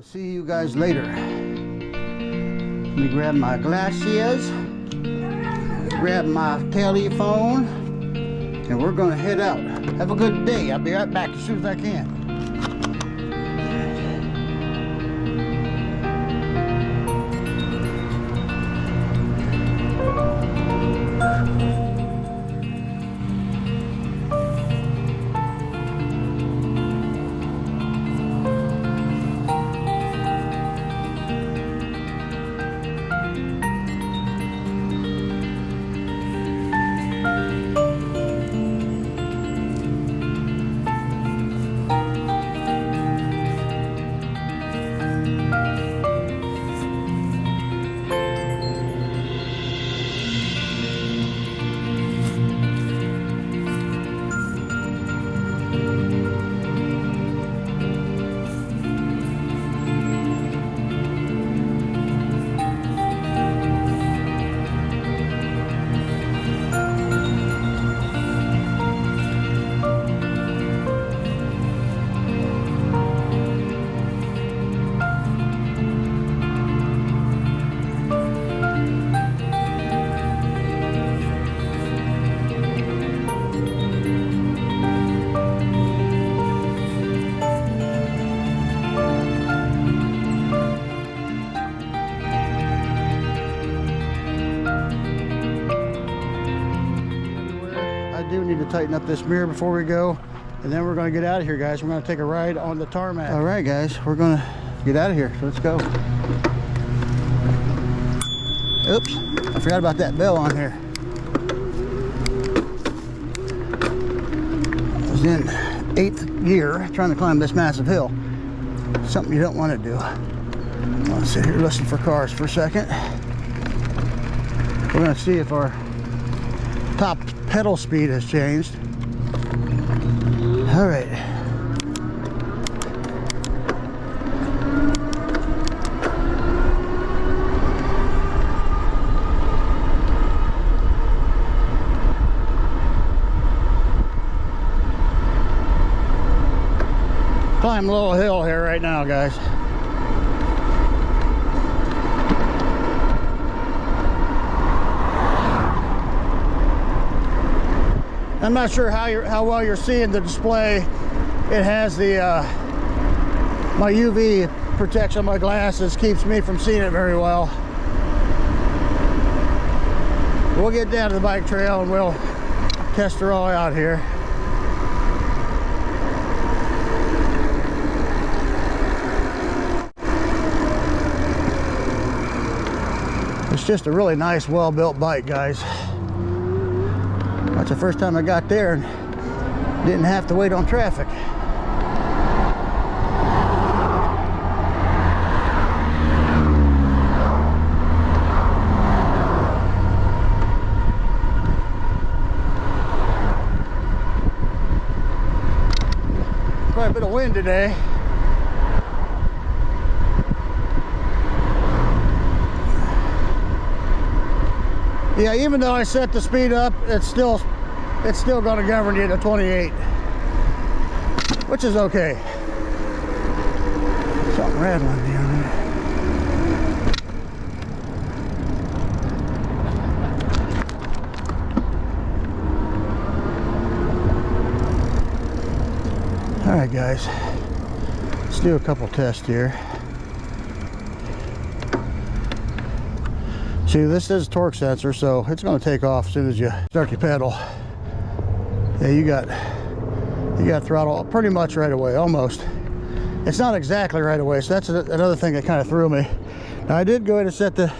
I'll see you guys later. Let me grab my glasses, grab my telephone, and we're gonna head out. Have a good day. I'll be right back as soon as I can. Need to tighten up this mirror before we go, and then we're going to get out of here, guys. We're going to take a ride on the tarmac. All right, guys, we're going to get out of here, so let's go. Oops, I forgot about that bell on here. I was in 8th gear trying to climb this massive hill. Something you don't want to do. I'll sit here listen for cars for a second. We're going to see if our top pedal speed has changed. All right. Climb a little hill here right now, guys. I'm not sure how well you're seeing the display. It has the my UV protection on my glasses keeps me from seeing it very well. We'll get down to the bike trail and we'll test her all out here. It's just a really nice, well-built bike, guys. That's the first time I got there and didn't have to wait on traffic. Quite a bit of wind today. Yeah, even though I set the speed up, it's still going to govern you to 28, which is okay. Something rattling down there. All right, guys, let's do a couple tests here. See, this is a torque sensor, so it's going to take off as soon as you start your pedal. Yeah, you got throttle pretty much right away, almost. It's not exactly right away, so that's another thing that kind of threw me. Now, I did go ahead and set the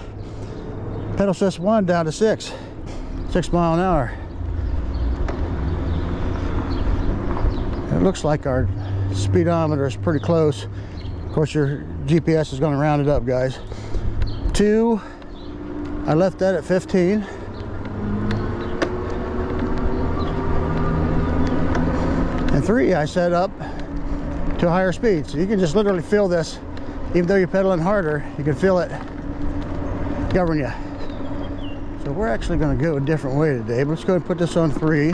pedal assist 1 down to 6 miles an hour. It looks like our speedometer is pretty close. Of course, your GPS is going to round it up, guys. 2. I left that at 15. And 3, I set up to a higher speed. So you can just literally feel this, even though you're pedaling harder, you can feel it govern you. So we're actually going to go a different way today, but let's go and put this on 3.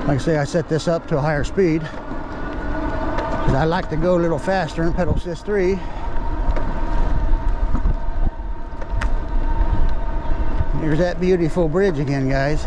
Like I say, I set this up to a higher speed. 'Cause I like to go a little faster in pedal assist 3. Here's that beautiful bridge again, guys.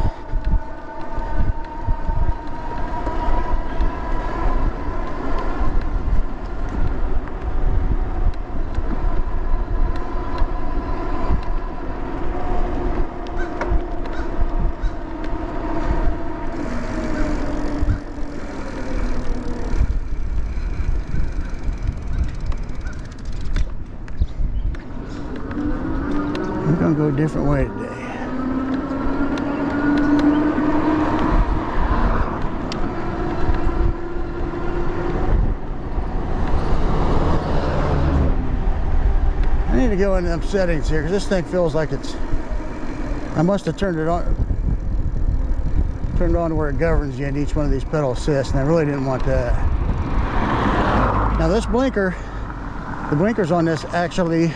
We're gonna go a different way today. I need to go into them settings here because this thing feels like it's, I must have turned it on to where it governs you in each one of these pedal assists, and I really didn't want that. Now this blinker, the blinkers on this actually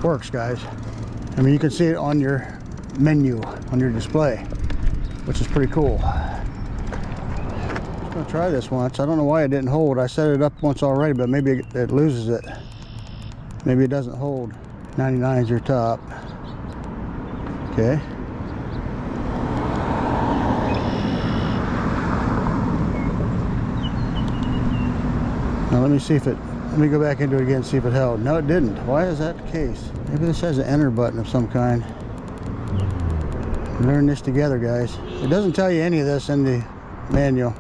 works, guys. I mean, you can see it on your menu on your display, which is pretty cool. Just gonna try this once. I don't know why it didn't hold. I set it up once already, but maybe it loses it. Maybe it doesn't hold. 99 is your top. Okay. Now let me see if it, let me go back into it again and see if it held. No, it didn't. Why is that the case? Maybe this has an enter button of some kind. Learn this together, guys. It doesn't tell you any of this in the manual.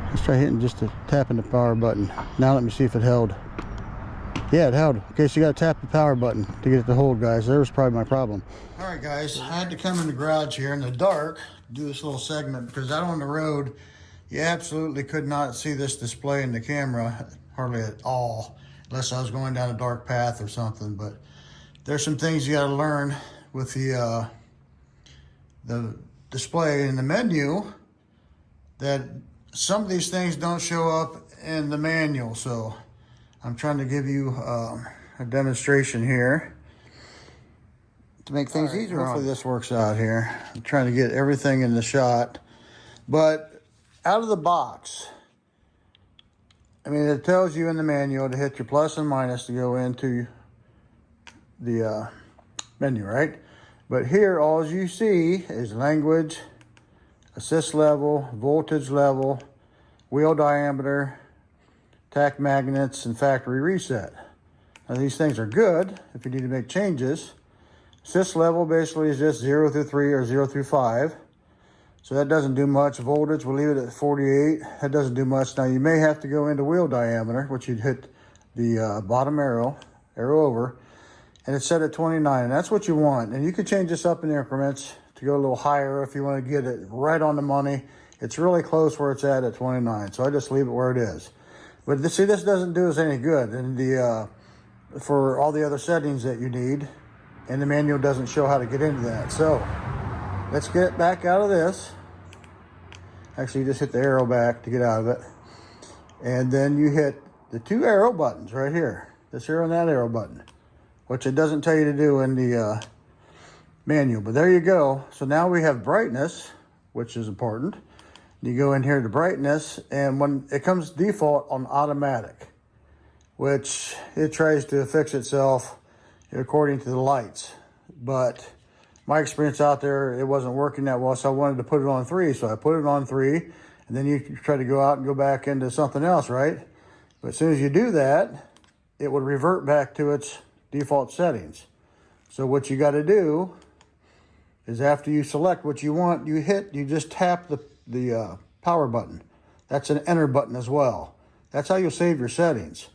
Let's try hitting just to tapping the power button. Now let me see if it held. Yeah, it held. Okay, so you got to tap the power button to get it to hold, guys. There was probably my problem. All right, guys. I had to come in the garage here in the dark to do this little segment because out on the road, you absolutely could not see this display in the camera hardly at all, unless I was going down a dark path or something. But there's some things you got to learn with the display in the menu, that some of these things don't show up in the manual. So I'm trying to give you a demonstration here to make things easier. Hopefully this works out here. I'm trying to get everything in the shot, but out of the box, I mean, it tells you in the manual to hit your plus and minus to go into the menu, right? But here, all you see is language, assist level, voltage level, wheel diameter, tack magnets, and factory reset. Now these things are good if you need to make changes. Assist level basically is just 0 through 3 or 0 through 5. So that doesn't do much. Voltage, we'll leave it at 48. That doesn't do much. Now you may have to go into wheel diameter, which you'd hit the bottom arrow over, and it's set at 29, and that's what you want. And you can change this up in increments to go a little higher if you want to get it right on the money. It's really close where it's at 29, so I just leave it where it is. But see, this doesn't do us any good, and for all the other settings that you need, and the manual doesn't show how to get into that. So let's get back out of this. Actually, you just hit the arrow back to get out of it. And then you hit the 2 arrow buttons right here. This arrow and that arrow button, which it doesn't tell you to do in the manual. But there you go. So now we have brightness, which is important. You go in here to brightness, and when it comes default on automatic, which it tries to fix itself according to the lights. But my experience out there, it wasn't working that well, so I wanted to put it on 3. So I put it on 3, and then you try to go out and go back into something else, right? But as soon as you do that, it would revert back to its default settings. So what you got to do is after you select what you want, you just tap the power button. That's an enter button as well. That's how you'll save your settings.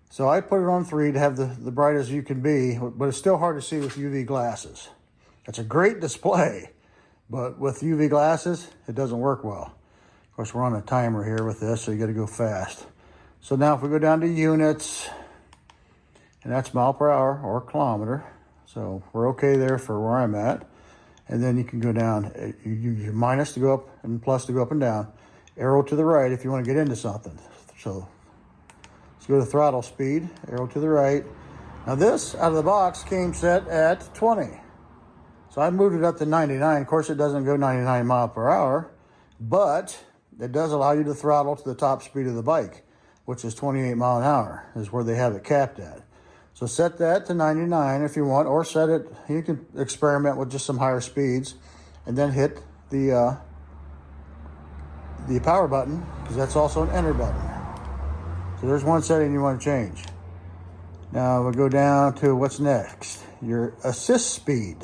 So I put it on 3 to have the brightest you can be, but it's still hard to see with UV glasses. It's a great display, but with UV glasses, it doesn't work well. Of course, we're on a timer here with this, so you got to go fast. So now if we go down to units, and that's mile per hour or kilometer. So we're okay there for where I'm at. And then you can go down, you use your minus to go up and plus to go up and down. Arrow to the right if you want to get into something. So let's go to throttle speed, arrow to the right. Now this, out of the box, came set at 20. So I moved it up to 99. Of course, it doesn't go 99 mile per hour, but it does allow you to throttle to the top speed of the bike, which is 28 mile an hour, is where they have it capped at. So set that to 99 if you want, or set it, you can experiment with just some higher speeds, and then hit the power button, because that's also an enter button. So there's one setting you want to change. Now we'll go down to what's next, your assist speed.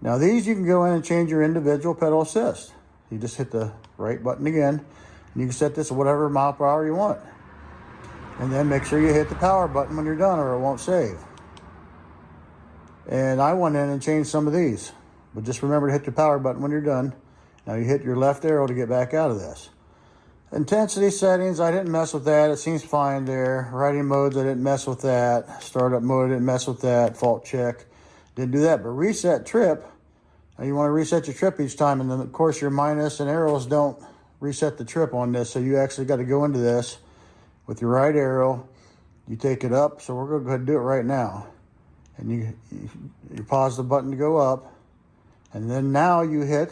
Now these you can go in and change your individual pedal assist. You just hit the right button again, and you can set this to whatever mile per hour you want. And then make sure you hit the power button when you're done, or it won't save. And I went in and changed some of these, but just remember to hit the power button when you're done. Now you hit your left arrow to get back out of this. Intensity settings, I didn't mess with that. It seems fine there. Riding modes, I didn't mess with that. Startup mode, I didn't mess with that. Fault check, didn't do that. But reset trip, now you want to reset your trip each time. And then of course your minus and arrows don't reset the trip on this. So you actually got to go into this with your right arrow. You take it up. So we're going to go ahead and do it right now. And you pause the button to go up. And then now you hit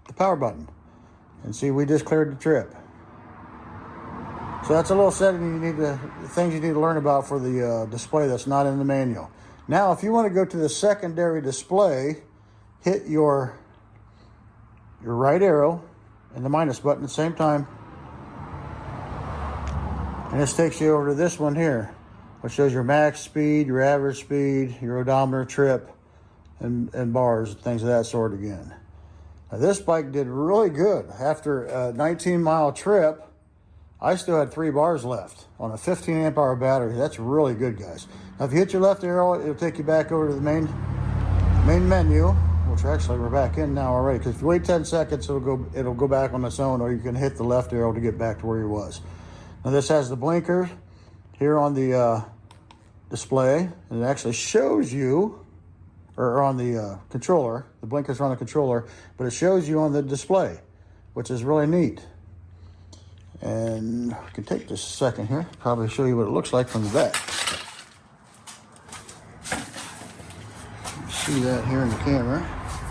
the power button. And see, we just cleared the trip. So that's a little setting things you need to learn about for the display that's not in the manual. Now, if you want to go to the secondary display, hit your right arrow and the minus button at the same time. And this takes you over to this one here, which shows your max speed, your average speed, your odometer, trip, and bars, things of that sort again. Now this bike did really good. After a 19-mile trip, I still had 3 bars left on a 15 amp hour battery. That's really good, guys. Now if you hit your left arrow, it'll take you back over to the main menu, which actually we're back in now already, because if you wait 10 seconds, it'll go back on its own, or you can hit the left arrow to get back to where you was. Now this has the blinker here on the display, and it actually shows you, or on the controller, the blinkers are on the controller, but it shows you on the display, which is really neat. And I can take just a second here, probably show you what it looks like from the back. You see that here in the camera.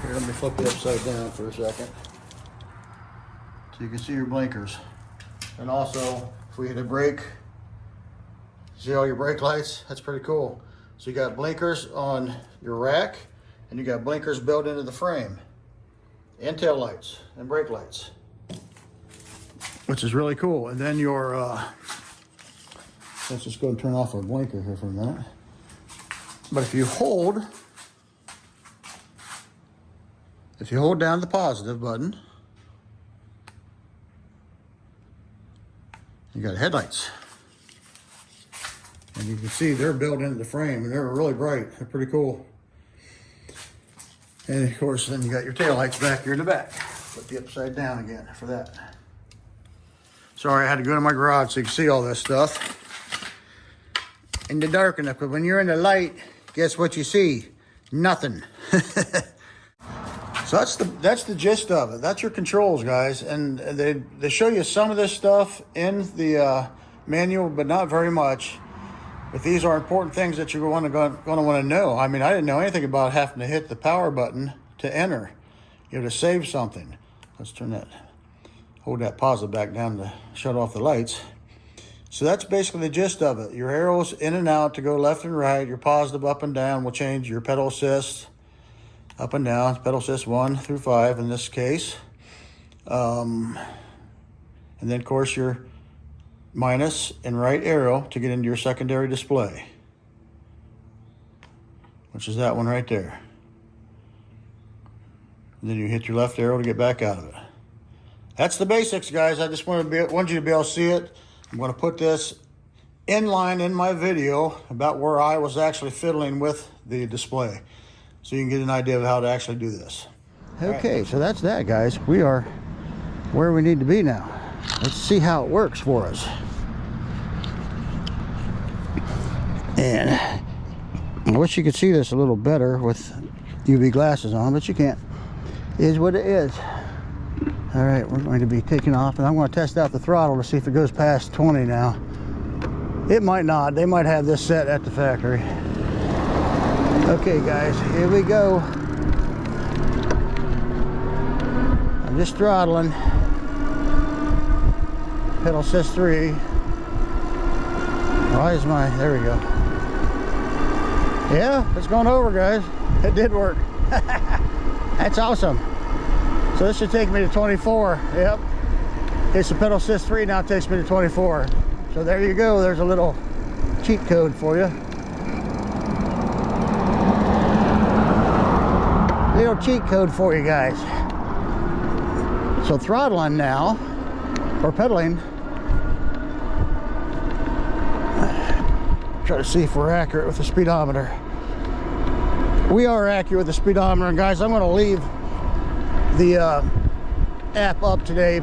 Here, let me flip it upside down for a second. So you can see your blinkers. And also, if we hit a brake, see all your brake lights? That's pretty cool. So you got blinkers on your rack, and you got blinkers built into the frame, and tail lights and brake lights, which is really cool. And then your, let's just go and turn off our blinker here for a minute. But if you hold down the positive button, you got headlights. And you can see they're built into the frame, and they're really bright. They're pretty cool. And of course, then you got your tail lights back here in the back. Put the upside down again for that. Sorry, I had to go to my garage so you can see all this stuff in the dark enough, because when you're in the light, guess what you see? Nothing. So that's the gist of it. That's your controls, guys. And they show you some of this stuff in the manual, but not very much. But these are important things that you're going to want to know. I mean, I didn't know anything about having to hit the power button to enter, to save something. Let's turn that, hold that positive back down to shut off the lights. So that's basically the gist of it. Your arrows in and out to go left and right. Your positive up and down will change your pedal assist up and down. Pedal assist 1 through 5 in this case. And then of course your minus and right arrow to get into your secondary display, which is that one right there. And then you hit your left arrow to get back out of it. That's the basics, guys. I just wanted you to be able to see it. I'm going to put this in line in my video about where I was actually fiddling with the display, so you can get an idea of how to actually do this. Okay, so that's that, guys. We are where we need to be now. Let's see how it works for us. And I wish you could see this a little better with UV glasses on, but you can't. It is what it is. All right, we're going to be taking off, and I'm going to test out the throttle to see if it goes past 20 now. It might not. They might have this set at the factory. Okay, guys, here we go. I'm just throttling. pedal assist 3. Why is my, there we go. Yeah, it's going over, guys. It did work. That's awesome. So this should take me to 24. Yep. It's the pedal assist 3, now it takes me to 24. So there you go. There's a little cheat code for you. Little cheat code for you guys. So throttling now, or pedaling. Try to see if we're accurate with the speedometer. We are accurate with the speedometer, and guys, I'm going to leave the app up today.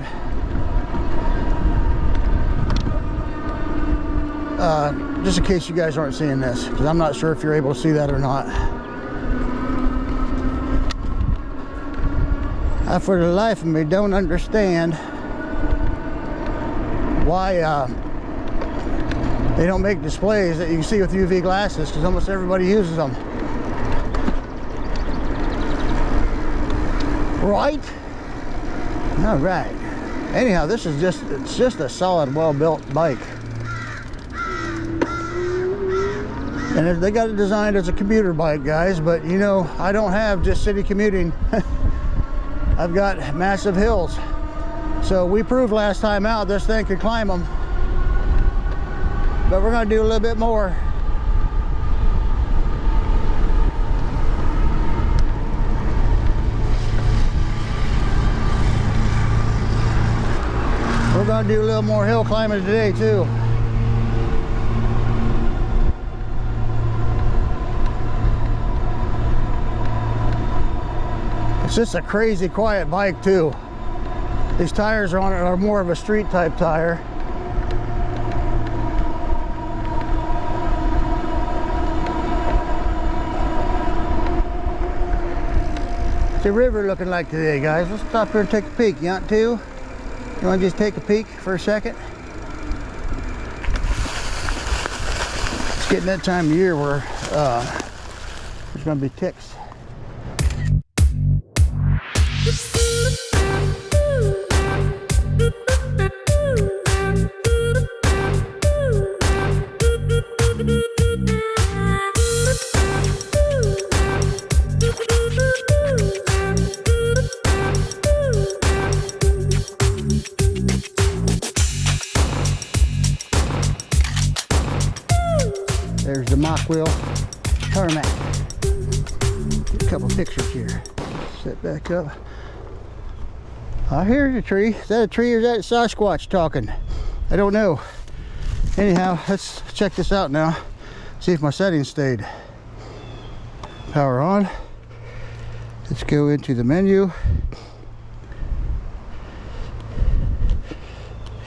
Just in case you guys aren't seeing this, because I'm not sure if you're able to see that or not. I, for the life of me, don't understand why they don't make displays that you can see with UV glasses, because almost everybody uses them. Right? All right. Anyhow, this is it's just a solid, well-built bike. And they got it designed as a commuter bike, guys, but you know, I don't have just city commuting. I've got massive hills. So we proved last time out this thing could climb them. But we're gonna do a little bit more. We're gonna do a little more hill climbing today too. It's just a crazy quiet bike too. These tires on it are more of a street type tire. What's the river looking like today, guys? Let's stop here and take a peek. You want to? You want to just take a peek for a second? It's getting that time of year where there's going to be ticks. There's the Mokwheel Tarmac. Get a couple pictures here. Set back up. I hear the tree. Is that a tree or is that Sasquatch talking? I don't know. Anyhow, let's check this out now. See if my settings stayed. Power on. Let's go into the menu.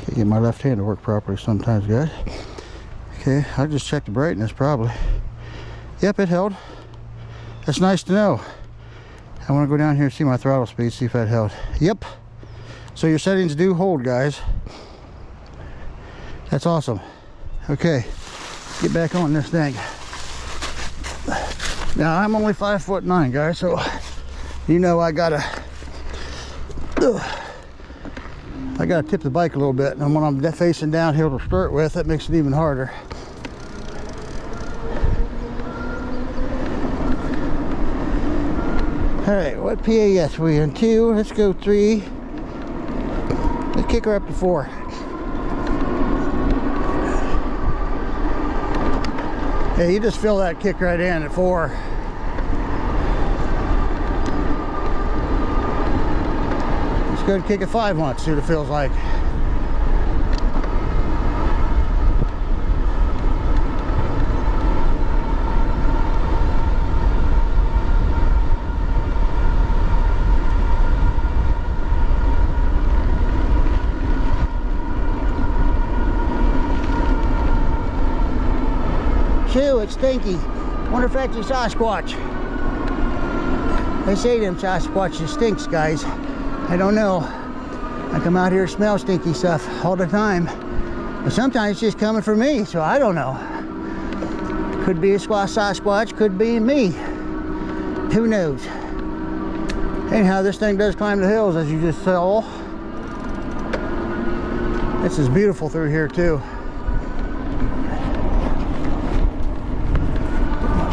Can't get my left hand to work properly sometimes, guys. Okay, I'll just check the brightness probably. Yep, it held. That's nice to know. I want to go down here and see my throttle speed, see if that held. Yep. So your settings do hold, guys. That's awesome. Okay, get back on this thing. Now I'm only 5'9", guys, so you know I gotta tip the bike a little bit, and when I'm facing downhill to start with, that makes it even harder. All right, what PAS we in? 2, let's go 3. Let's kick her up to 4. Yeah, you just feel that kick right in at 4. Let's go and kick at 5 once, see what it feels like. Shoo, it's stinky. Wonder if that's a Sasquatch. They say them Sasquatches stinks, guys. I don't know. I come out here and smell stinky stuff all the time. But sometimes it's just coming from me, so I don't know. Could be a Sasquatch, could be me. Who knows? Anyhow, this thing does climb the hills, as you just saw. This is beautiful through here too.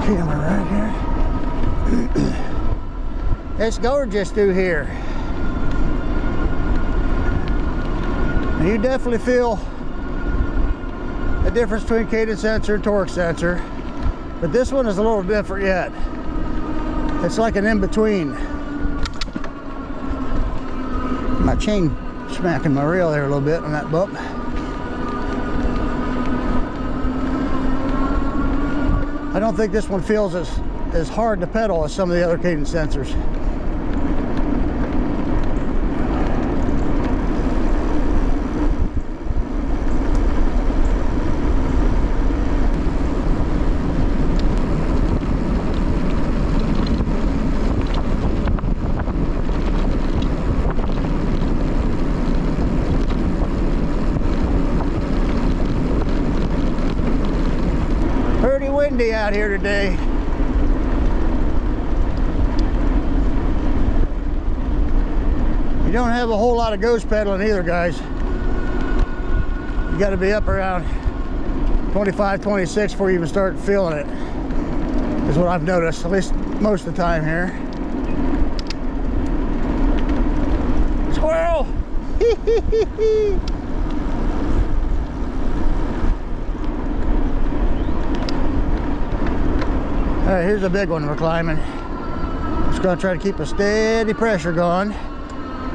Camera right here. It's gorgeous through here. And you definitely feel the difference between cadence sensor and torque sensor, but this one is a little different yet. It's like an in-between. My chain smacking my rail there a little bit on that bump. I don't think this one feels as hard to pedal as some of the other cadence sensors. Pretty windy out here today. You don't have a whole lot of ghost pedaling either, guys. You got to be up around 25, 26 before you even start feeling it, is what I've noticed, at least most of the time here. Squirrel! All right, here's a big one we're climbing. Just gonna try to keep a steady pressure going.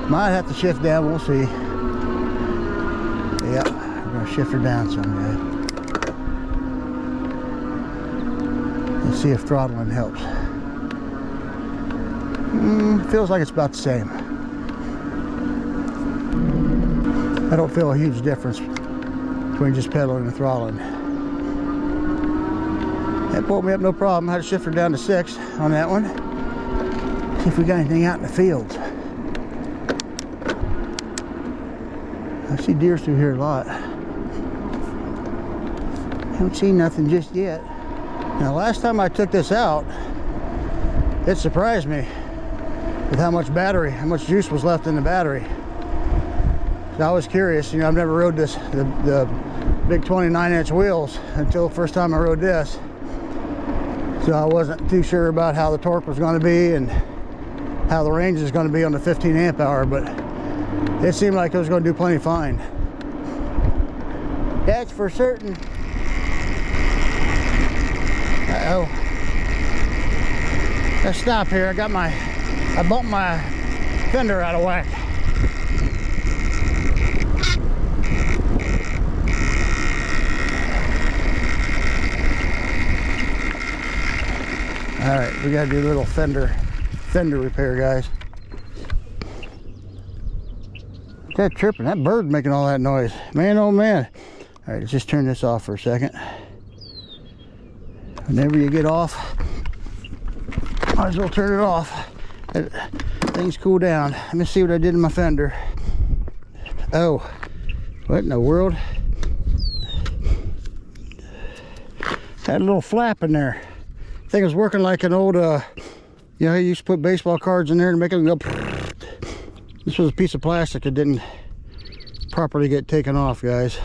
Might have to shift down, we'll see. Yep, we're gonna shift her down some, guys. Let's see if throttling helps. Feels like it's about the same. I don't feel a huge difference between just pedaling and throttling. That pulled me up no problem. I had to shift her down to 6 on that one. See if we got anything out in the fields. I see deer through here a lot. Haven't seen nothing just yet. Now, last time I took this out, it surprised me with how much juice was left in the battery. So I was curious. You know, I've never rode this, the big 29-inch wheels until the first time I rode this. So I wasn't too sure about how the torque was going to be and how the range is going to be on the 15 amp hour, but it seemed like it was going to do plenty fine. That's for certain. Uh-oh. Let's stop here. I bumped my fender out of whack. All right, we gotta do a little fender repair, guys. What's that chirping? That bird making all that noise. Man, oh man. All right, let's just turn this off for a second. Whenever you get off, might as well turn it off. Things cool down. Let me see what I did in my fender. Oh, what in the world? Had a little flap in there. Thing was working like an old, you know, you used to put baseball cards in there to make it go. This was a piece of plastic that didn't properly get taken off, guys.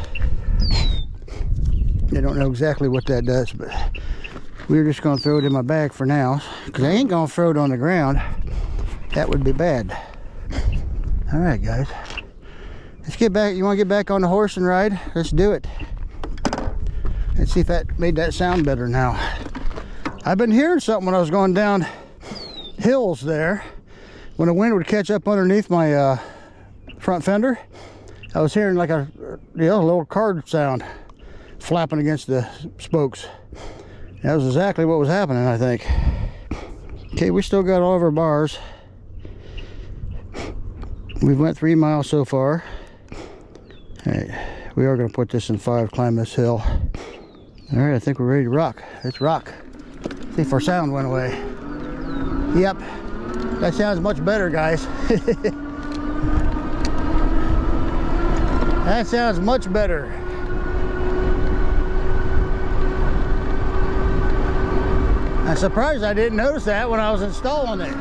I don't know exactly what that does, but we're just gonna throw it in my bag for now, because I ain't gonna throw it on the ground. That would be bad. All right, guys, let's get back. You want to get back on the horse and ride? Let's do it. Let's see if that made that sound better now. I've been hearing something when I was going down hills there. When the wind would catch up underneath my front fender, I was hearing like a little card sound flapping against the spokes. That was exactly what was happening, I think. Okay, we still got all of our bars. We've went 3 miles so far. All right, we are going to put this in 5, climb this hill. All right, I think we're ready to rock. Let's rock. See if our sound went away. Yep, that sounds much better, guys. That sounds much better. I'm surprised I didn't notice that when I was installing it.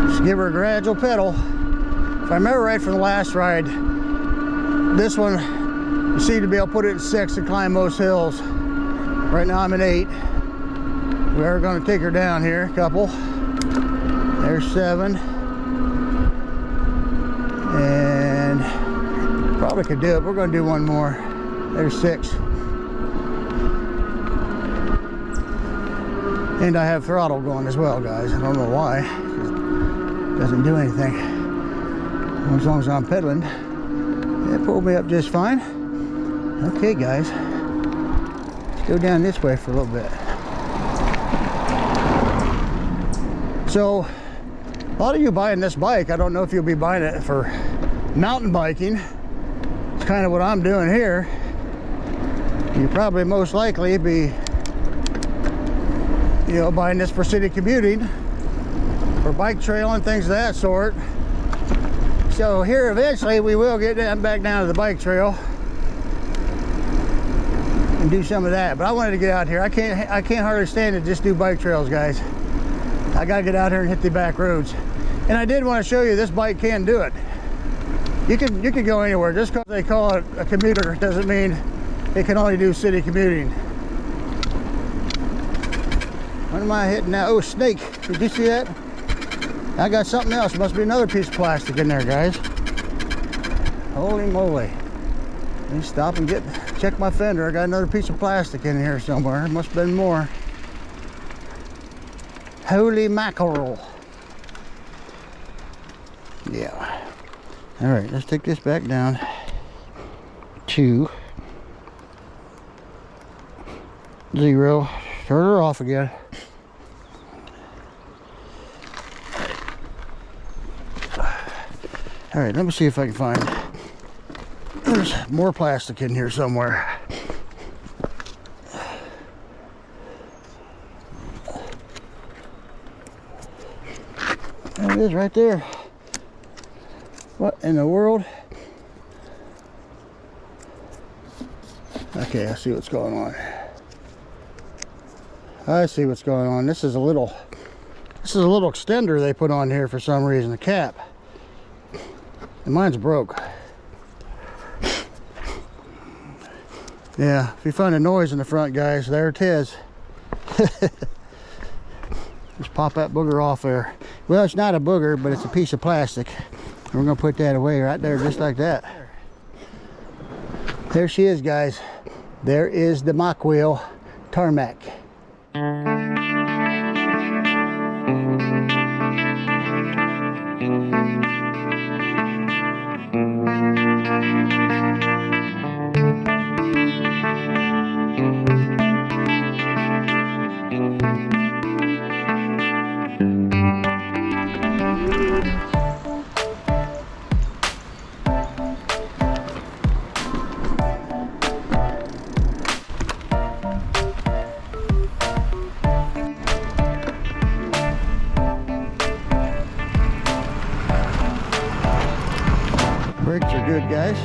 Just give her a gradual pedal. If I remember right from the last ride, this one You see, to be able to put it in 6 and climb most hills. Right now I'm in 8. We are going to take her down here a couple. There's 7. And probably could do it. We're going to do one more. There's 6. And I have throttle going as well, guys. I don't know why. It doesn't do anything. As long as I'm pedaling, it pulled me up just fine. Okay, guys. Let's go down this way for a little bit. So, a lot of you buying this bike, I don't know if you'll be buying it for mountain biking. It's kind of what I'm doing here. You probably most likely be, you know, buying this for city commuting, for bike trail and things of that sort. So here eventually we will get back down to the bike trail and do some of that. But I wanted to get out here. I can't hardly stand to just do bike trails, guys. I gotta get out here and hit the back roads. And I did want to show you this bike can do it. You can go anywhere. Just because they call it a commuter doesn't mean it can only do city commuting. What am I hitting now? Oh, snake. Did you see that? I got something else. Must be another piece of plastic in there, guys. Holy moly. Let me stop and check my fender. I got another piece of plastic in here somewhere. Must have been more. Holy mackerel. Yeah. All right, let's take this back down to 0. Turn her off again. All right, let me see if I can find, there's more plastic in here somewhere. There it is right there. What in the world? Okay, I see what's going on. I see what's going on. This is a little extender they put on here for some reason, the cap. And mine's broke. Yeah, if you find a noise in the front, guys, there it is. Just pop that booger off there. Well, it's not a booger, but it's a piece of plastic. We're gonna put that away right there, just like that. There she is, guys. There is the Mokwheel Tarmac. Brakes are good, guys.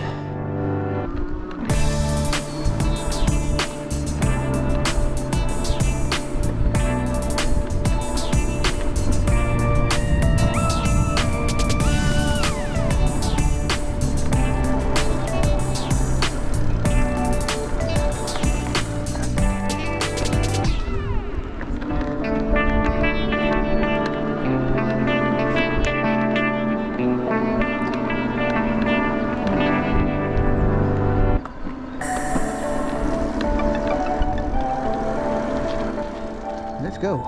Let's go.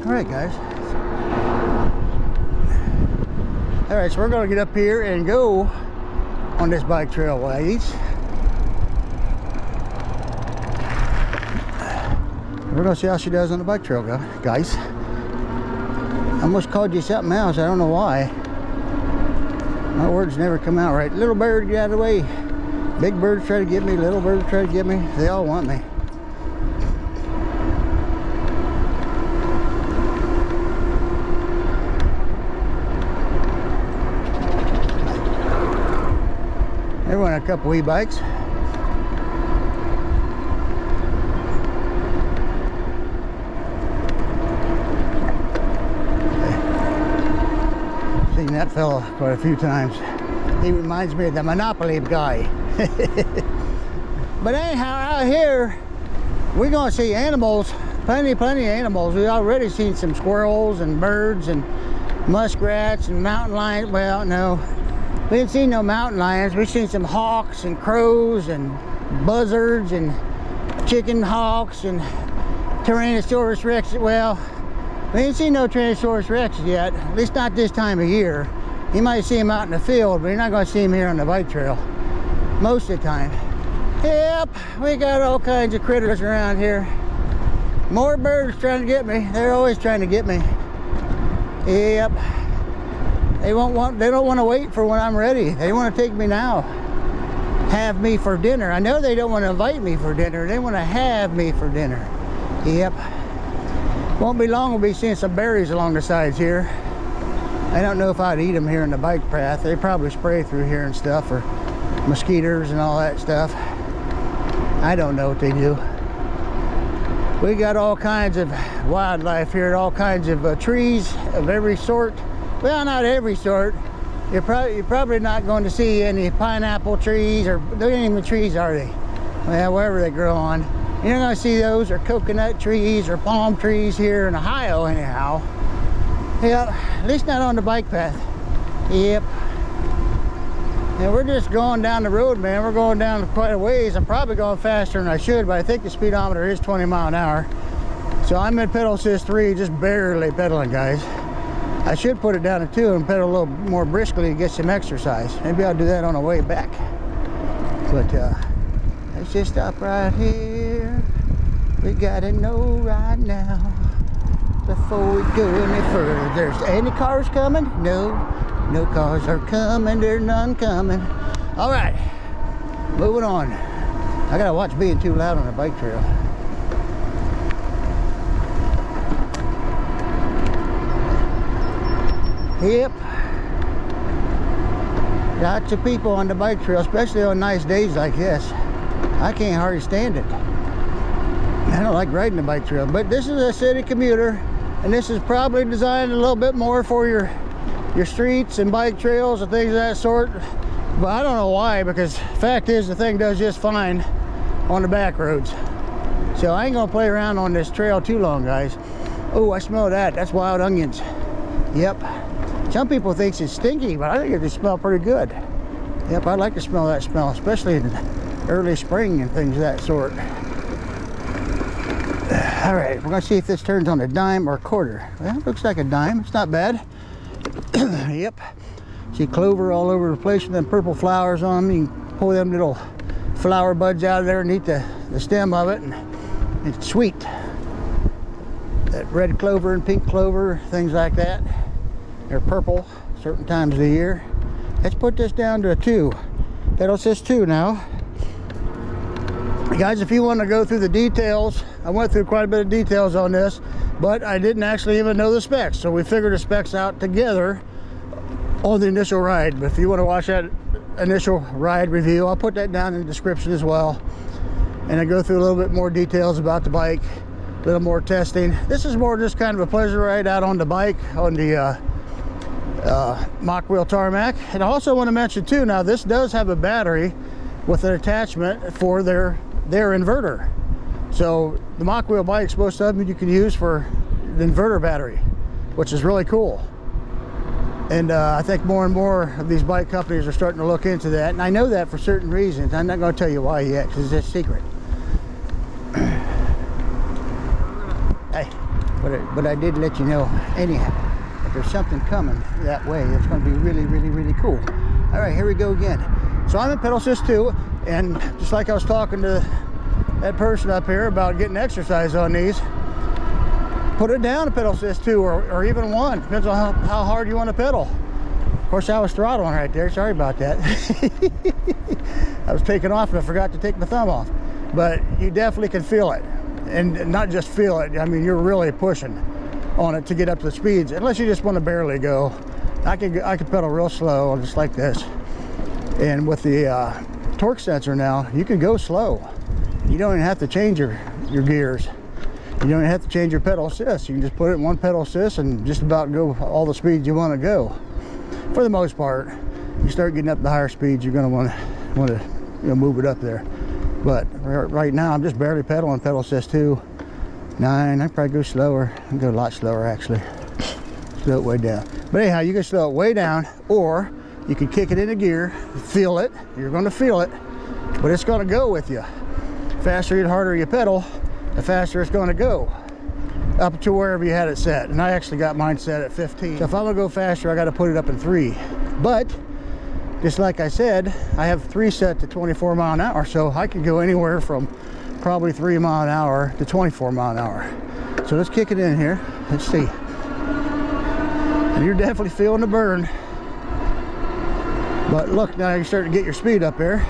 All right, guys. All right, so we're going to get up here and go on this bike trail, ladies. We're going to see how she does on the bike trail, guys. I almost called you something else. I don't know why. My words never come out right. Little bird, get out of the way. Big birds try to get me. Little birds try to get me. They all want me. Everyone, a couple e-bikes. Seen that fella quite a few times. He reminds me of the Monopoly guy. But anyhow, out here, we're gonna see animals, plenty of animals. We've already seen some squirrels and birds and muskrats and mountain lions. Well, no, we didn't see no mountain lions. We've seen some hawks and crows and buzzards and chicken hawks and Tyrannosaurus Rex. Well, we ain't seen no Tyrannosaurus Rex yet, at least not this time of year. You might see him out in the field, but you're not going to see him here on the bike trail most of the time. Yep, we got all kinds of critters around here. More birds trying to get me. They're always trying to get me. Yep. They don't want to wait for when I'm ready. They want to take me now. Have me for dinner. I know they don't want to invite me for dinner. They want to have me for dinner. Yep. Won't be long, we'll be seeing some berries along the sides here. I don't know if I'd eat them here in the bike path. They probably spray through here and stuff, or mosquitoes and all that stuff. I don't know what they do. We got all kinds of wildlife here, all kinds of trees of every sort. Well, not every sort. You're probably not going to see any pineapple trees, or there ain't even trees, are they? Well, wherever they grow on. You're not going to see those, or coconut trees, or palm trees here in Ohio, anyhow. Yep, at least not on the bike path. Yep. And we're just going down the road, man. We're going down quite a ways. I'm probably going faster than I should, but I think the speedometer is 20 miles an hour. So I'm in pedal assist 3, just barely pedaling, guys. I should put it down to 2 and pedal a little more briskly to get some exercise. Maybe I'll do that on the way back. But let's just stop right here. We gotta know right now, before we go any further. There's any cars coming? No, no cars are coming. There's none coming. All right, moving on. I gotta watch being too loud on the bike trail. Yep. Lots of people on the bike trail, especially on nice days like this. I can't hardly stand it. I don't like riding the bike trail, but this is a city commuter, and this is probably designed a little bit more for your streets and bike trails and things of that sort. But I don't know why, because fact is the thing does just fine on the back roads. So I ain't gonna play around on this trail too long, guys. Oh, I smell that. That's wild onions. Yep. Some people think it's stinky, but I think it just smells pretty good. Yep, I like to smell that smell, especially in early spring and things of that sort. All right, we're gonna see if this turns on a dime or a quarter. Well, it looks like a dime. It's not bad. Yep. See clover all over the place with them purple flowers on them. You can pull them little flower buds out of there underneath the stem of it, and it's sweet. That red clover and pink clover, things like that. They're purple certain times of the year. Let's put this down to a 2. Pedal assist 2 now. Guys, if you want to go through the details, I went through quite a bit of details on this, but I didn't actually even know the specs, so we figured the specs out together on the initial ride. But if you want to watch that initial ride review, I'll put that down in the description as well, and I go through a little bit more details about the bike, a little more testing. This is more just kind of a pleasure ride out on the bike on the Mokwheel Tarmac. And I also want to mention too, now this does have a battery with an attachment for their inverter. So the Mokwheel bike's most of them you can use for the inverter battery, which is really cool. And I think more and more of these bike companies are starting to look into that, and I know that for certain reasons. I'm not going to tell you why yet, because it's a secret. Hey, but I did let you know anyhow. If there's something coming that way, it's going to be really, really, really cool. All right, here we go again. So I'm in pedal assist 2, and just like I was talking to that person up here about getting exercise on these, put it down to pedal assist 2 or even 1. Depends on how hard you want to pedal. Of course, I was throttling right there. Sorry about that. I was taking off and I forgot to take my thumb off. But you definitely can feel it. And not just feel it, I mean, you're really pushing on it to get up to the speeds, unless you just want to barely go. I can pedal real slow, just like this. And with the torque sensor now, you can go slow. You don't even have to change your gears. You don't even have to change your pedal assist. You can just put it in one pedal assist and just about go all the speeds you want to go. For the most part, you start getting up to higher speeds, you're going to want to move it up there. But right now I'm just barely pedaling, pedal assist 2, 9. I probably go slower. I can go a lot slower actually. Slow it way down. But anyhow, you can slow it way down, or you can kick it into gear, feel it. You're going to feel it, but it's going to go with you. The faster and harder you pedal, the faster it's going to go up to wherever you had it set. And I actually got mine set at 15. So if I'm going to go faster, I got to put it up in 3. But just like I said, I have 3 set to 24 mile an hour, so I can go anywhere from probably 3 mile an hour to 24 mile an hour. So let's kick it in here. Let's see. And you're definitely feeling the burn. But look, now you're starting to get your speed up there.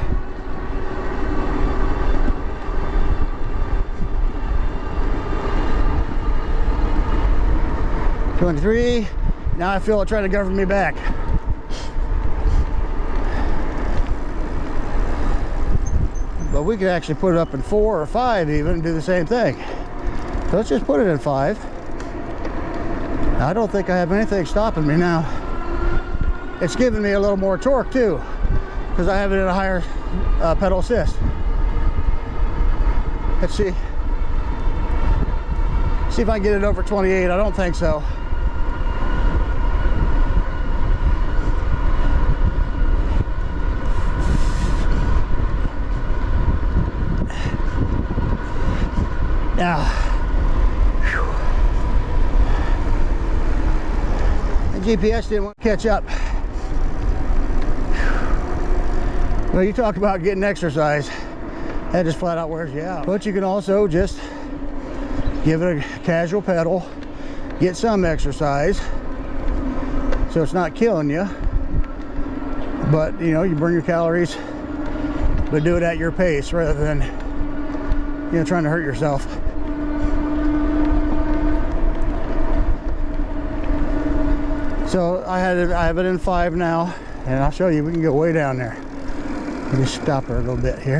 $23. Now I feel it trying to govern me back. But we could actually put it up in 4 or 5 even and do the same thing. So let's just put it in 5. Now, I don't think I have anything stopping me now. It's giving me a little more torque too, because I have it at a higher pedal assist. Let's see. See if I can get it over 28. I don't think so. Now, the GPS didn't want to catch up. Well, you talk about getting exercise, that just flat out wears you out. But you can also just give it a casual pedal, get some exercise, so it's not killing you. But you burn your calories, but do it at your pace rather than trying to hurt yourself. So I have it in 5 now, and I'll show you. We can go way down there. Let me stop her a little bit here.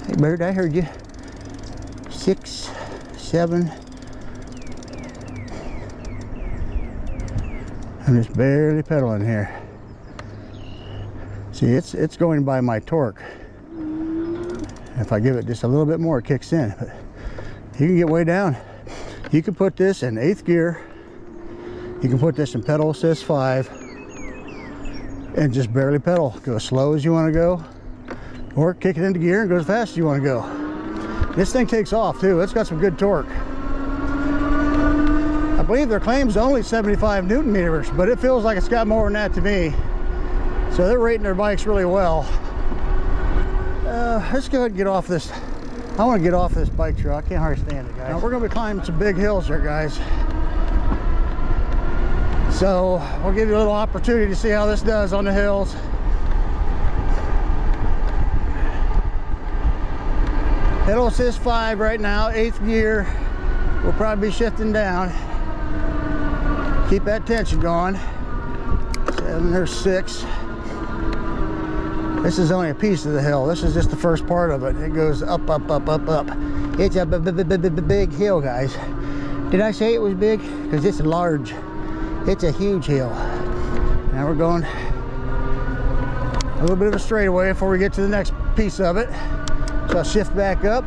Hey bird, I heard you. 6, 7. I'm just barely pedaling here. See, it's going by my torque. If I give it just a little bit more, it kicks in. But you can get way down. You can put this in 8th gear. You can put this in pedal assist 5 and just barely pedal. Go as slow as you want to go, or kick it into gear and go as fast as you want to go. This thing takes off too. It's got some good torque. I believe their claim's only 75 Newton meters, but it feels like it's got more than that to me. So they're rating their bikes really well. Let's go ahead and get off this. I want to get off this bike trail. I can't hardly stand it, guys. Now, we're going to be climbing some big hills here, guys. So we'll give you a little opportunity to see how this does on the hills. Pedal assist 5 right now, 8th gear. We'll probably be shifting down. Keep that tension going. 7, there's 6. This is only a piece of the hill. This is just the first part of it. It goes up, up, up, up, up. It's a big hill, guys. Did I say it was big? Because it's large. It's a huge hill. Now we're going a little bit of a straightaway before we get to the next piece of it. So I'll shift back up.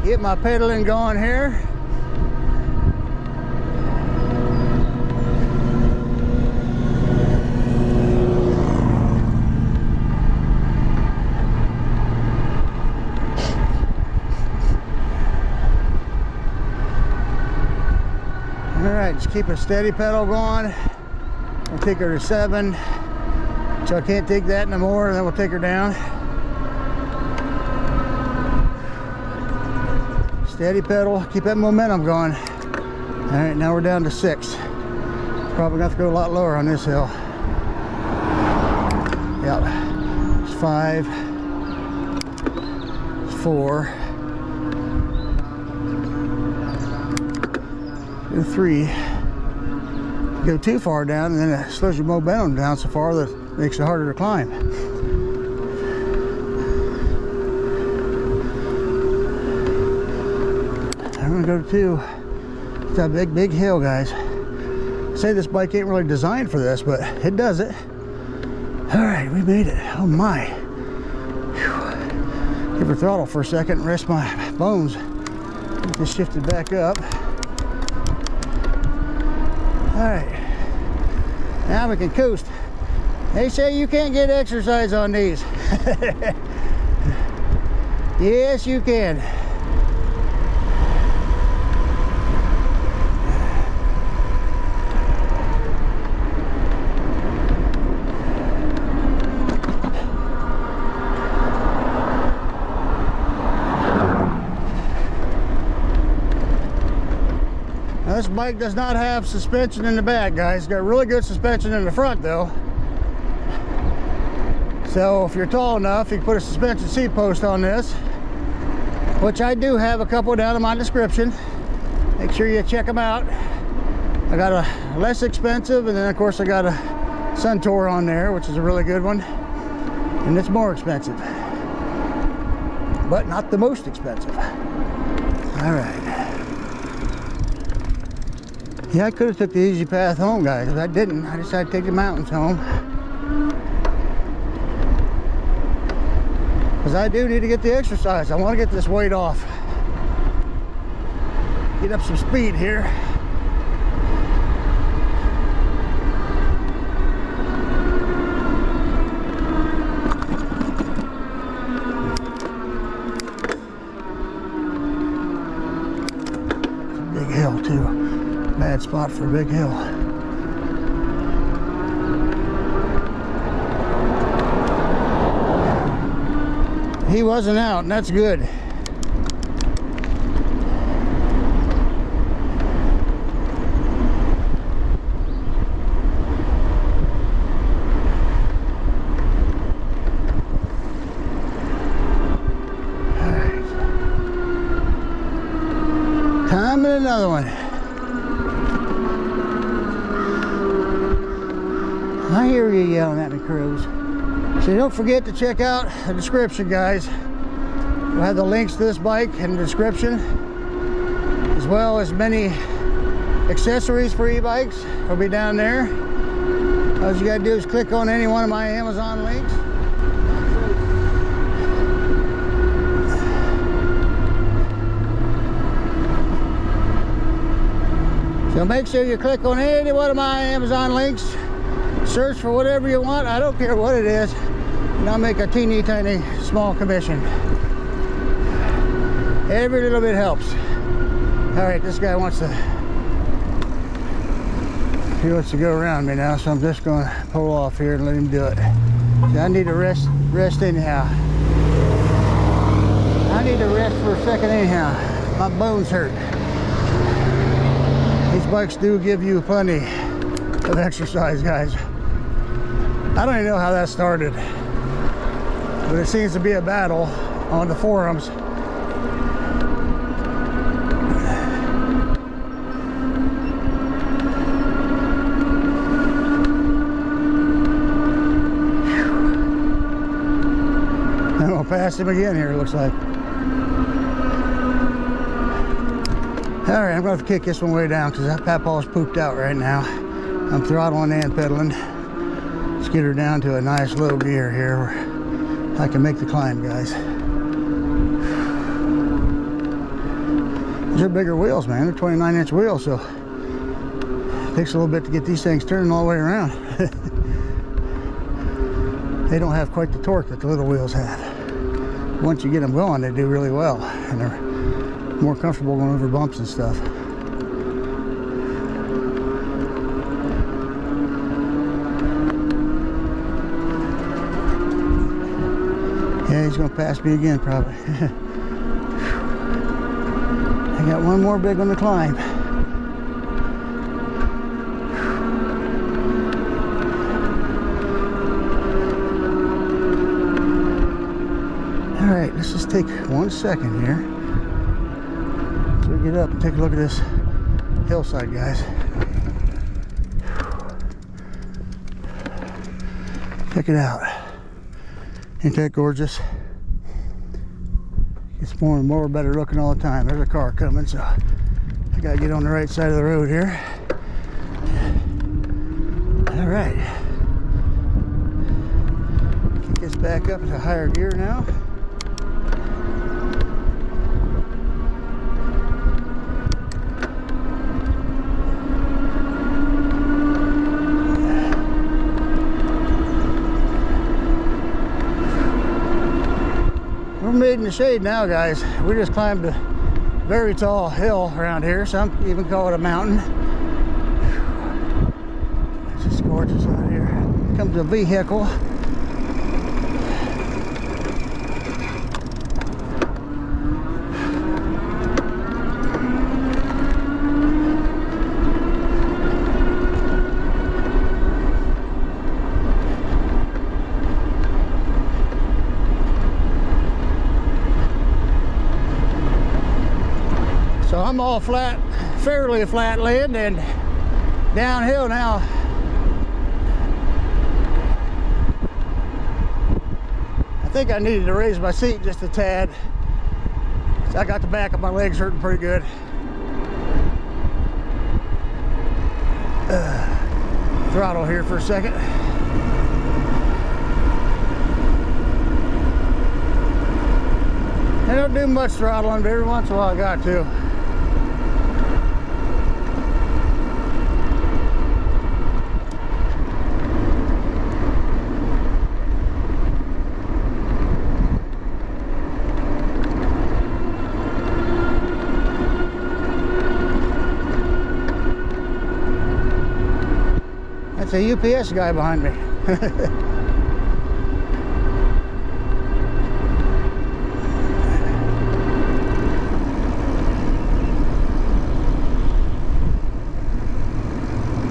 Get my pedaling going here. Just keep a steady pedal going. We'll take her to 7. So I can't take that no more, and then we'll take her down. Steady pedal, keep that momentum going. All right, now we're down to 6. Probably gonna have to go a lot lower on this hill. Yep, it's 5, 4, 3. Go too far down and then it slows your momentum down so far that it makes it harder to climb. I'm gonna go to 2. It's a big hill, guys. say this bike ain't really designed for this, but it does it. All right, we made it. Oh my. Whew. Give her throttle for a second and rest my bones. Get this shifted back up. All right, now we can coast. They say you can't get exercise on these. Yes, you can. Now, this bike does not have suspension in the back, guys. It's got really good suspension in the front, though. So if you're tall enough, you can put a suspension seat post on this, which I do have a couple down in my description. Make sure you check them out. I got a less expensive, and then of course I got a Suntour on there, which is a really good one, and it's more expensive, but not the most expensive. All right. Yeah, I could have took the easy path home, guys, but I didn't. I decided to take the mountains home. Because I do need to get the exercise. I want to get this weight off. Get up some speed here. It's a big hill too. Bad spot for a big hill. He wasn't out, and that's good. All right. Time and another one. I hear you yelling at me, Cruz. So don't forget to check out the description, guys. We'll have the links to this bike in the description, as well as many accessories for e-bikes will be down there. All you gotta do is click on any one of my Amazon links. So make sure you click on any one of my Amazon links. Search for whatever you want. I don't care what it is. And I'll make a teeny tiny small commission. Every little bit helps. All right, this guy wants to, he wants to go around me now, so I'm just going to pull off here and let him do it. See, I need to rest anyhow. I need to rest for a second anyhow. My bones hurt. These bikes do give you plenty of exercise, guys. I don't even know how that started, but it seems to be a battle on the forums. I'm gonna pass him again here, it looks like. All right, I'm gonna have to kick this one way down because that papaw's pooped out right now. I'm throttling and pedaling. Let's get her down to a nice low gear here where I can make the climb, guys. These are bigger wheels, man. They're 29-inch wheels, so it takes a little bit to get these things turning all the way around. They don't have quite the torque that the little wheels have. Once you get them going, they do really well, and they're more comfortable going over bumps and stuff. Yeah, he's gonna pass me again, probably. I got one more big one to climb. All right, let's just take 1 second here. So we get up and take a look at this hillside, guys. Check it out. Ain't that gorgeous? It's more and more better looking all the time. There's a car coming, so I gotta get on the right side of the road here. All right. Kick this back up into higher gear now. We're made in the shade now, guys. We just climbed a very tall hill around here. Some even call it a mountain. It's just gorgeous out here. Here comes a vehicle. So I'm all flat, fairly flat land and downhill now. I think I needed to raise my seat just a tad. So I got the back of my legs hurting pretty good. Throttle here for a second. I don't do much throttling, but every once in a while I got to. That's a UPS guy behind me.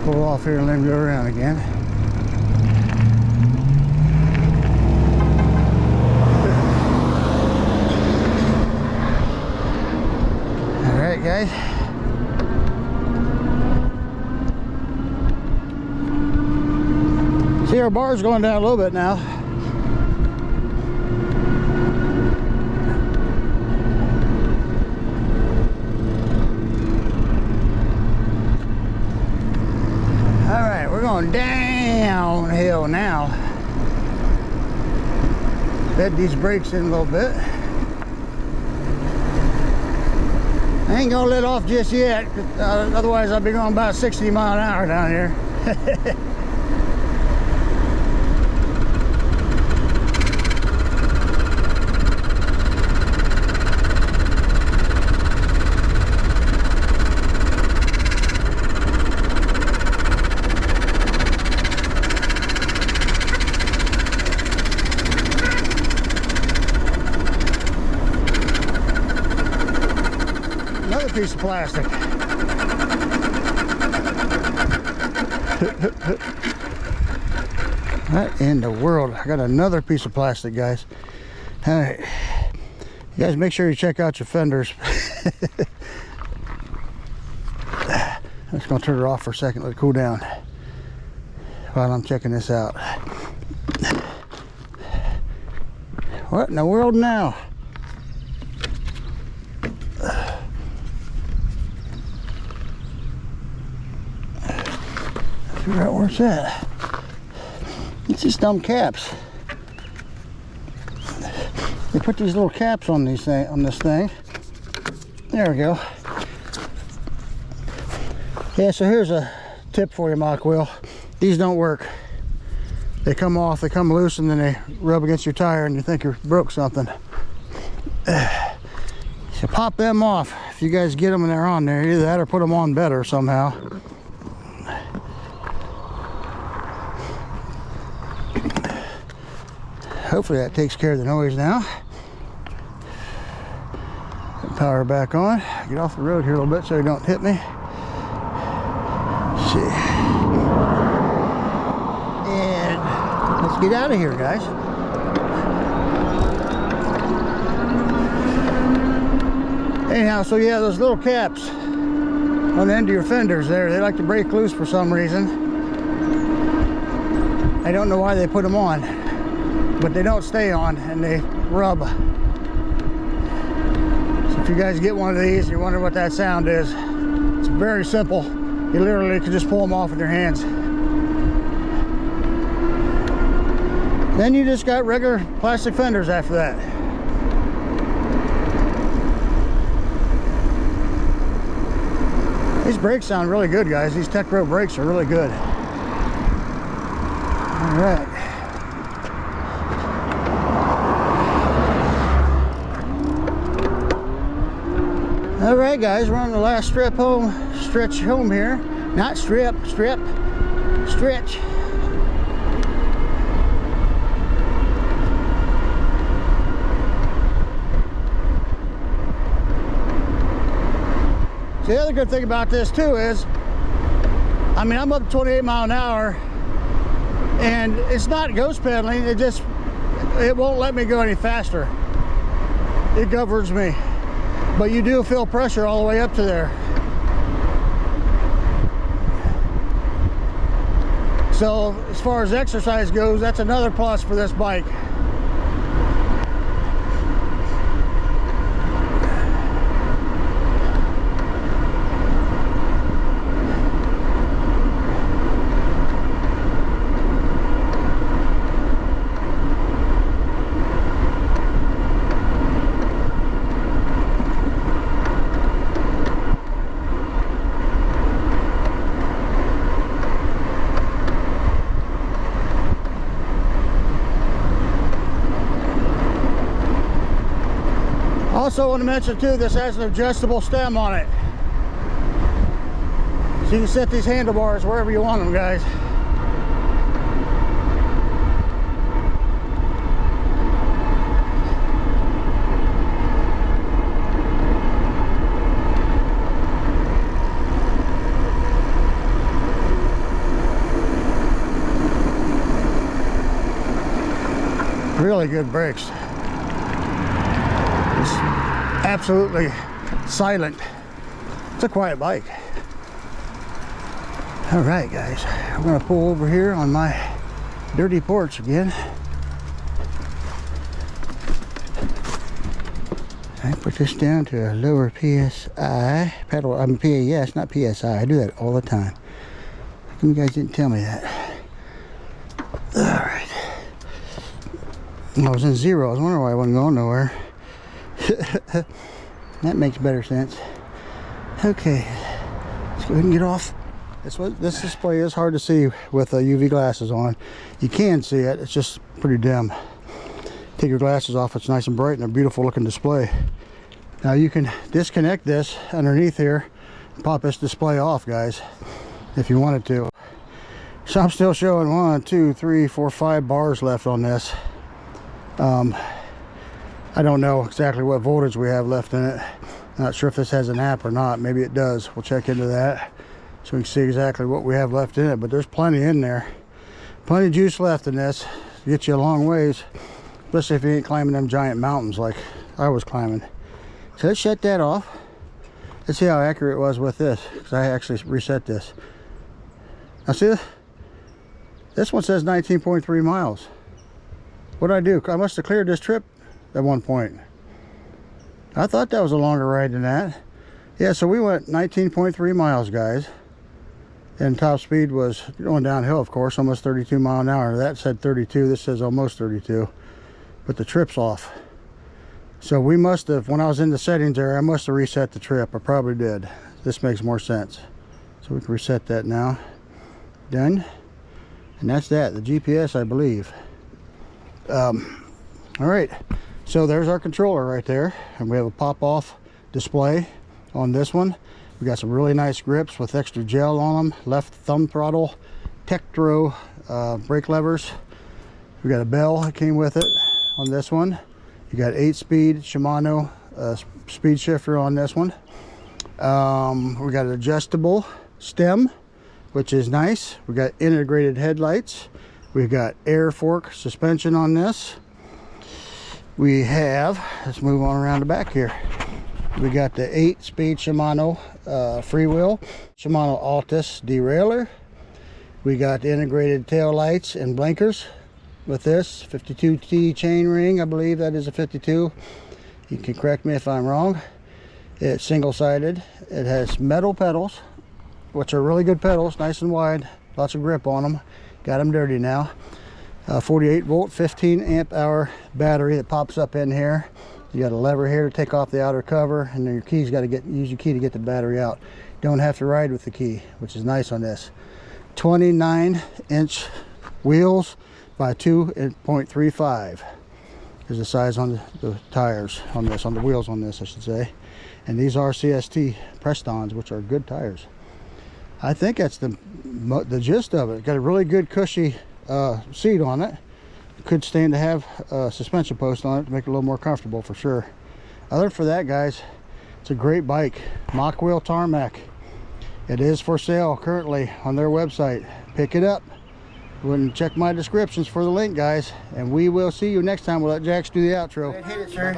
Pull off here and let him go around again. All right, guys. See, our bar's going down a little bit now. All right, we're going downhill now. Bed these brakes in a little bit. I ain't gonna let off just yet, otherwise I'll be going about 60 miles an hour down here. Piece of plastic. What in the world? I got another piece of plastic, guys. All right. You guys make sure you check out your fenders. I'm just gonna turn it off for a second, let it cool down while I'm checking this out. What in the world now? Figure out where it's at. It's just dumb caps. They put these little caps on these on this thing. There we go. Yeah, so here's a tip for you, Mokwheel. These don't work. They come off, they come loose, and then they rub against your tire and you think you broke something. So pop them off if you guys get them and they're on there. Either that or put them on better somehow. Hopefully that takes care of the noise now. Power back on. Get off the road here a little bit so you don't hit me. Let's see. And let's get out of here, guys. Anyhow, so yeah, those little caps on the end of your fenders there, they like to break loose for some reason. I don't know why they put them on, but they don't stay on and they rub. So if you guys get one of these and you wonder what that sound is, it's very simple. You literally can just pull them off with your hands. Then you just got regular plastic fenders after that. These brakes sound really good, guys. These Tecro brakes are really good. All right. All right, guys, we're on the last stretch home here. Not strip, stretch. So the other good thing about this too is, I mean, I'm up to 28 miles an hour, and it's not ghost pedaling. It won't let me go any faster. It governs me, but you do feel pressure all the way up to there. So as far as exercise goes, that's another plus for this bike. Also want to mention too, this has an adjustable stem on it. So you can set these handlebars wherever you want them, guys. Really good brakes. Absolutely silent. It's a quiet bike. All right, guys, we're gonna pull over here on my dirty porch again. I put this down to a lower PSI pedal. I mean PAS, not PSI. I do that all the time. How come you guys didn't tell me that? All right. I was in zero. I was wondering why I wasn't going nowhere. That makes better sense. Okay, let's go ahead and get off. This display is hard to see with UV glasses on. You can see it, it's just pretty dim. Take your glasses off, it's nice and bright and a beautiful looking display. Now you can disconnect this underneath here and pop this display off, guys, if you wanted to. So I'm still showing 1, 2, 3, 4, 5 bars left on this. I don't know exactly what voltage we have left in it. Not sure if this has an app or not. Maybe it does. We'll check into that so we can see exactly what we have left in it. But there's plenty in there. Plenty of juice left in this. Get you a long ways, especially if you ain't climbing them giant mountains like I was climbing. So let's shut that off. Let's see how accurate it was with this, because I actually reset this. Now see this? This one says 19.3 miles. What did I do? I must have cleared this trip at one point. I thought that was a longer ride than that. Yeah, so we went 19.3 miles, guys. And top speed was going downhill, of course, almost 32 miles an hour. That said 32, this says almost 32. But the trip's off. So we must have, when I was in the settings area, I must have reset the trip. I probably did. This makes more sense. So we can reset that now. Done. And that's that, the GPS, I believe. All right. So there's our controller right there, and we have a pop-off display on this one. We got some really nice grips with extra gel on them. Left thumb throttle, Tecro brake levers. We got a bell that came with it on this one. You got 8-speed Shimano speed shifter on this one. We got an adjustable stem, which is nice. We got integrated headlights. We've got air fork suspension on this. We have, let's move on around the back here. We got the 8-speed Shimano freewheel, Shimano Altus derailleur. We got the integrated tail lights and blinkers with this 52T chain ring. I believe that is a 52. You can correct me if I'm wrong. It's single-sided. It has metal pedals, which are really good pedals, nice and wide, lots of grip on them. Got them dirty now. 48 volt, 15 amp hour battery that pops up in here. You got a lever here to take off the outer cover, and then your key's got to use your key to get the battery out. Don't have to ride with the key, which is nice on this. 29-inch wheels by 2.35 is the size on the tires on this, on the wheels on this, I should say. And these are CST press-ons, which are good tires. I think that's the gist of it. Got a really good cushy seat on it. Could stand to have a suspension post on it to make it a little more comfortable for sure. Other than that, guys, it's a great bike. Mokwheel Tarmac. It is for sale currently on their website. Pick it up. Go ahead and check my descriptions for the link, guys, and we will see you next time. We'll let Jax do the outro. Hit it, sir.